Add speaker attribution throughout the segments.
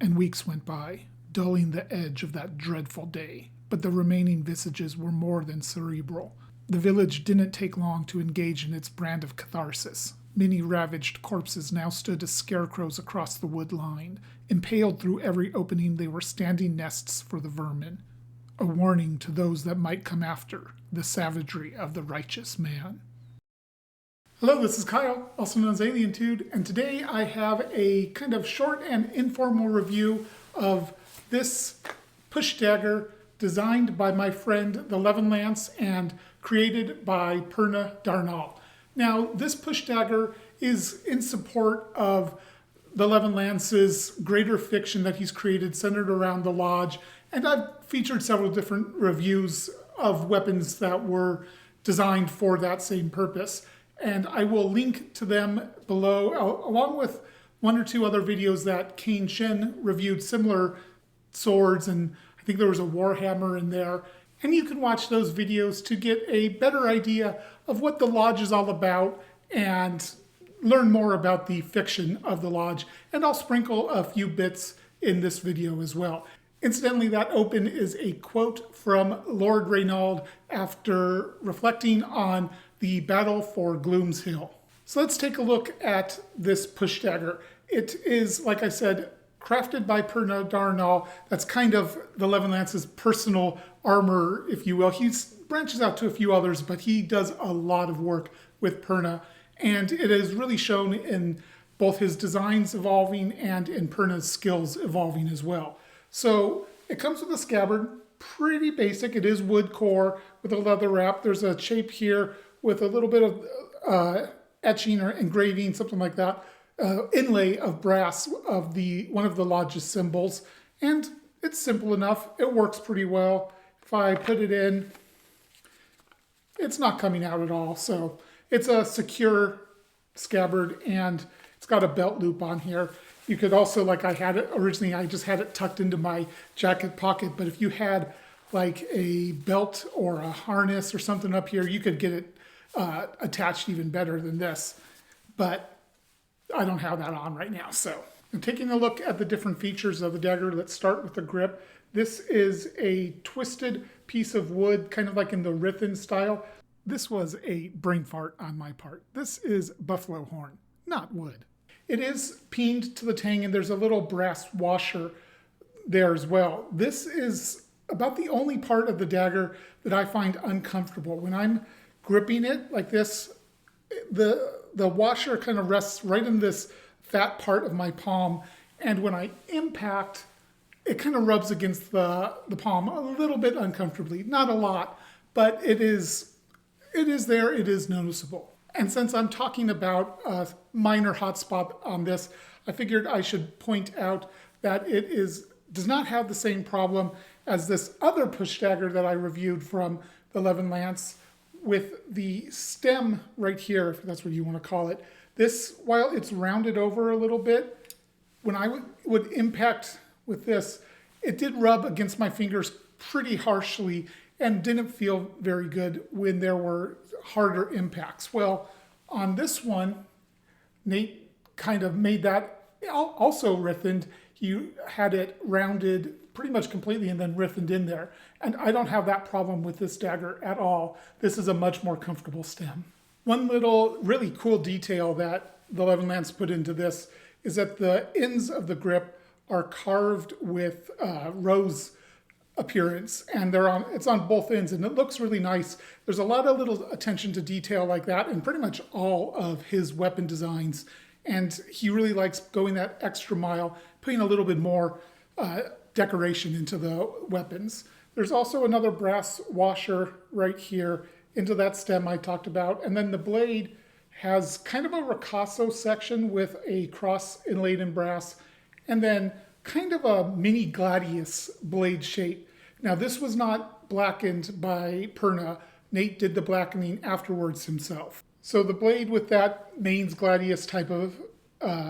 Speaker 1: And weeks went by, dulling the edge of that dreadful day, but the remaining visages were more than cerebral. The village didn't take long to engage in its brand of catharsis. Many ravaged corpses now stood as scarecrows across the wood line. Impaled through every opening, they were standing nests for the vermin. A warning to those that might come after, the savagery of the righteous man. Hello, this is Kyle, also known as AlienTude, and today I have a kind of short and informal review of this push dagger designed by my friend the Levin Lance and created by Purna Darnal. Now, this push dagger is in support of the Levin Lance's greater fiction that he's created centered around the Lodge, and I've featured several different reviews of weapons that were designed for that same purpose. And I will link to them below, along with one or two other videos that Kane Shin reviewed similar swords, and I think there was a Warhammer in there. And you can watch those videos to get a better idea of what the Lodge is all about and learn more about the fiction of the Lodge. And I'll sprinkle a few bits in this video as well. Incidentally, that open is a quote from Lord Reynald after reflecting on the battle for Gloom's Hill. So let's take a look at this push dagger. It is, like I said, crafted by Purna Darnal. That's kind of the Levin Lance's personal armor, if you will. He branches out to a few others, but he does a lot of work with Purna. And it is really shown in both his designs evolving and in Purna's skills evolving as well. So it comes with a scabbard, pretty basic. It is wood core with a leather wrap. There's a shape here with a little bit of etching or engraving, something like that, inlay of brass of one of the Lodge's symbols. And it's simple enough. It works pretty well. If I put it in, it's not coming out at all. So it's a secure scabbard, and it's got a belt loop on here. You could also, like I had it originally, I just had it tucked into my jacket pocket. But if you had like a belt or a harness or something up here, you could get it attached even better than this. But I don't have that on right now. So I'm taking a look at the different features of the dagger. Let's start with the grip. This is a twisted piece of wood, kind of like in the Rithen style. This was a brain fart on my part. This is buffalo horn, not wood. It is peened to the tang, and there's a little brass washer there as well. This is about the only part of the dagger that I find uncomfortable. When I'm gripping it like this, the washer kind of rests right in this fat part of my palm, and when I impact, it kind of rubs against the palm a little bit uncomfortably. Not a lot, but it is there, it is noticeable. And since I'm talking about a minor hotspot on this, I figured I should point out that it does not have the same problem as this other push dagger that I reviewed from the Levin Lance with the stem right here, if that's what you want to call it. This, while it's rounded over a little bit, when I would impact with this, it did rub against my fingers pretty harshly and didn't feel very good when there were harder impacts. Well, on this one, Nate kind of made that also rithened. He had it rounded pretty much completely and then rithened in there. And I don't have that problem with this dagger at all. This is a much more comfortable stem. One little really cool detail that the Levin Lance put into this is that the ends of the grip are carved with rose appearance, and it's on both ends, and it looks really nice. There's a lot of little attention to detail like that in pretty much all of his weapon designs, and he really likes going that extra mile, putting a little bit more decoration into the weapons. There's also another brass washer right here into that stem I talked about, and then the blade has kind of a ricasso section with a cross inlaid in brass, and then kind of a mini gladius blade shape. Now, this was not blackened by Purna. Nate did the blackening afterwards himself. So the blade with that Maine's gladius type of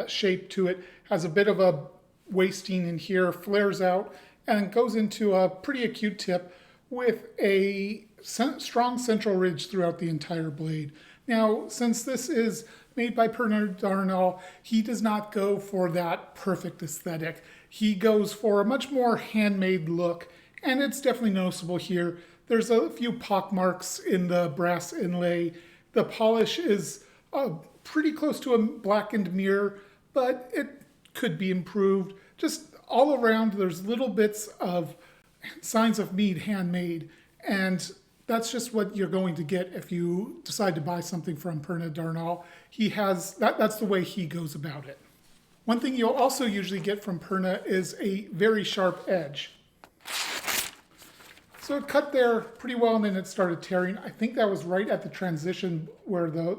Speaker 1: shape to it has a bit of a wasting in here, flares out, and goes into a pretty acute tip with a strong central ridge throughout the entire blade. Now, since this is made by Purna Darnal, he does not go for that perfect aesthetic. He goes for a much more handmade look, and it's definitely noticeable here. There's a few pock marks in the brass inlay. The polish is pretty close to a blackened mirror, but it could be improved. Just all around, there's little bits of signs of mead handmade, and that's just what you're going to get if you decide to buy something from Purna Darnal. He has that's the way he goes about it. One thing you'll also usually get from Purna is a very sharp edge. So it cut there pretty well, and then it started tearing. I think that was right at the transition where the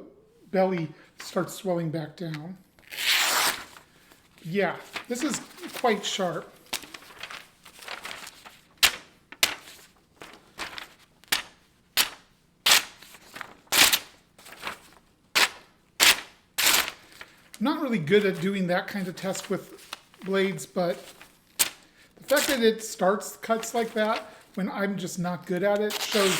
Speaker 1: belly starts swelling back down. Yeah, this is quite sharp. I'm not really good at doing that kind of test with blades, but the fact that it starts cuts like that when I'm just not good at it shows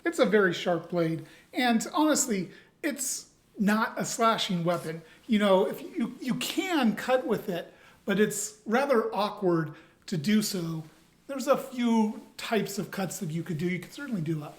Speaker 1: it's a very sharp blade. And honestly, it's not a slashing weapon. You know, if you can cut with it, but it's rather awkward to do so. There's a few types of cuts that you could do. You could certainly do a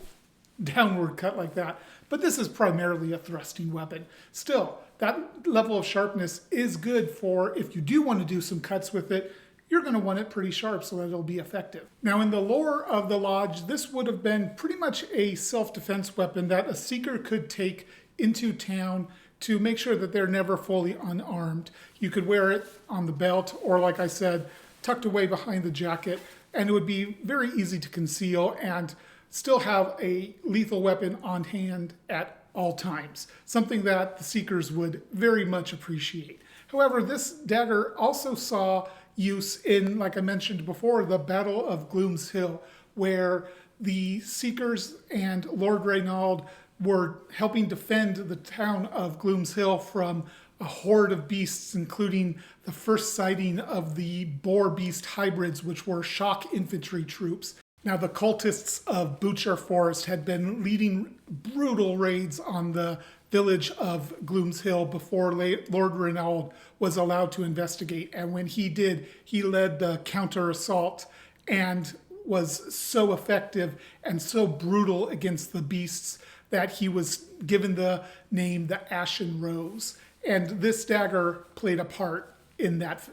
Speaker 1: downward cut like that, but this is primarily a thrusting weapon. Still, that level of sharpness is good for if you do want to do some cuts with it. You're going to want it pretty sharp so that it'll be effective. Now, in the lore of the Lodge, this would have been pretty much a self-defense weapon that a seeker could take into town to make sure that they're never fully unarmed. You could wear it on the belt or, like I said, tucked away behind the jacket, and it would be very easy to conceal and still have a lethal weapon on hand at all times, something that the Seekers would very much appreciate. However, this dagger also saw use in, like I mentioned before, the Battle of Gloom's Hill, where the Seekers and Lord Reynald were helping defend the town of Gloom's Hill from a horde of beasts, including the first sighting of the boar beast hybrids, which were shock infantry troops. Now, the cultists of Butcher Forest had been leading brutal raids on the village of Gloom's Hill before Lord Reynald was allowed to investigate. And when he did, he led the counter-assault and was so effective and so brutal against the beasts that he was given the name the Ashen Rose. And this dagger played a part in that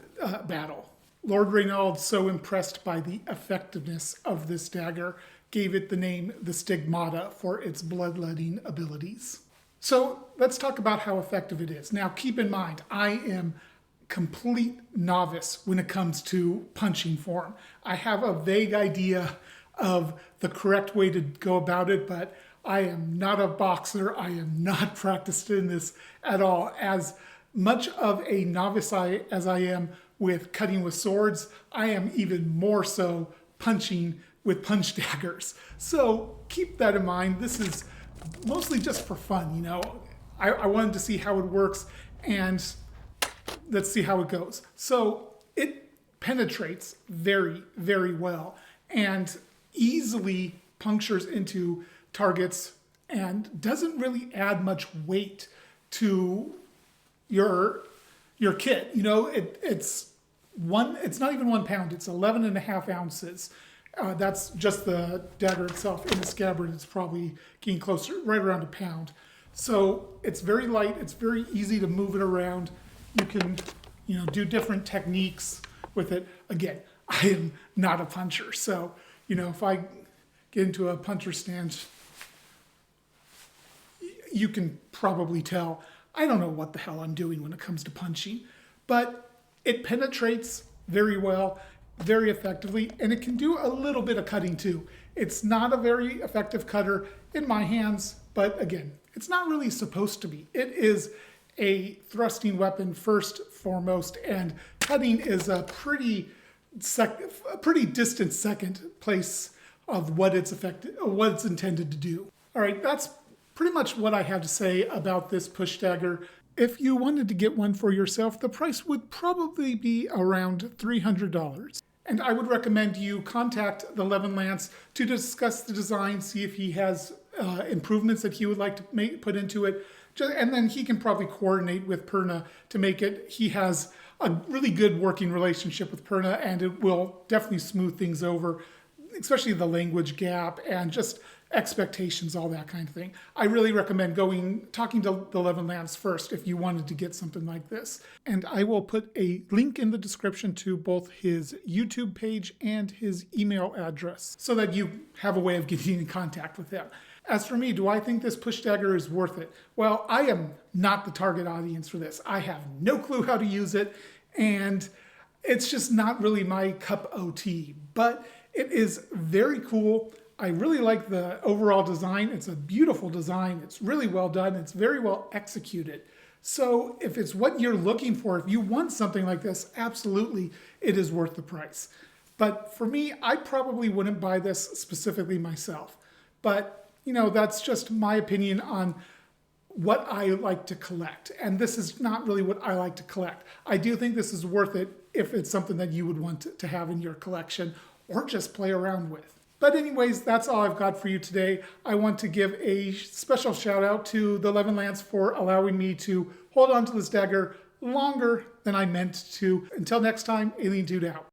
Speaker 1: battle. Lord Reynald, so impressed by the effectiveness of this dagger, gave it the name the Sitgmata for its bloodletting abilities. So let's talk about how effective it is. Now keep in mind, I am complete novice when it comes to punching form. I have a vague idea of the correct way to go about it, but I am not a boxer. I am not practiced in this at all. As much of a novice as I am with cutting with swords, I am even more so punching with punch daggers. So keep that in mind. This is mostly just for fun, you know. I wanted to see how it works, and let's see how it goes. So it penetrates very, very well and easily punctures into targets and doesn't really add much weight to your kit. You know, it's not even 1 pound, it's 11.5 ounces. That's just the dagger itself. In the scabbard, it's probably getting closer, right around a pound. So it's very light, it's very easy to move it around. You can, do different techniques with it. Again, I am not a puncher, so, if I get into a puncher stance, you can probably tell I don't know what the hell I'm doing when it comes to punching, but it penetrates very well, very effectively, and it can do a little bit of cutting too. It's not a very effective cutter in my hands, but again, it's not really supposed to be. It is a thrusting weapon first, foremost, and cutting is a pretty distant second place of what it's intended to do. All right, that's pretty much what I have to say about this push dagger. If you wanted to get one for yourself, the price would probably be around $300. And I would recommend you contact the Levin Lance to discuss the design, see if he has improvements that he would like to put into it. And then he can probably coordinate with Purna to make it. He has a really good working relationship with Purna, and it will definitely smooth things over, especially the language gap and just expectations, all that kind of thing. I really recommend talking to the Levin Lance first if you wanted to get something like this. And I will put a link in the description to both his YouTube page and his email address so that you have a way of getting in contact with him. As for me, do I think this push dagger is worth it? Well, I am not the target audience for this. I have no clue how to use it, and it's just not really my cup of tea. But it is very cool. I really like the overall design. It's a beautiful design. It's really well done. It's very well executed. So if it's what you're looking for, if you want something like this, absolutely, it is worth the price. But for me, I probably wouldn't buy this specifically myself. But that's just my opinion on what I like to collect. And this is not really what I like to collect. I do think this is worth it if it's something that you would want to have in your collection or just play around with. But anyways, that's all I've got for you today. I want to give a special shout out to the Levin Lance for allowing me to hold on to this dagger longer than I meant to. Until next time, Alien Dude out.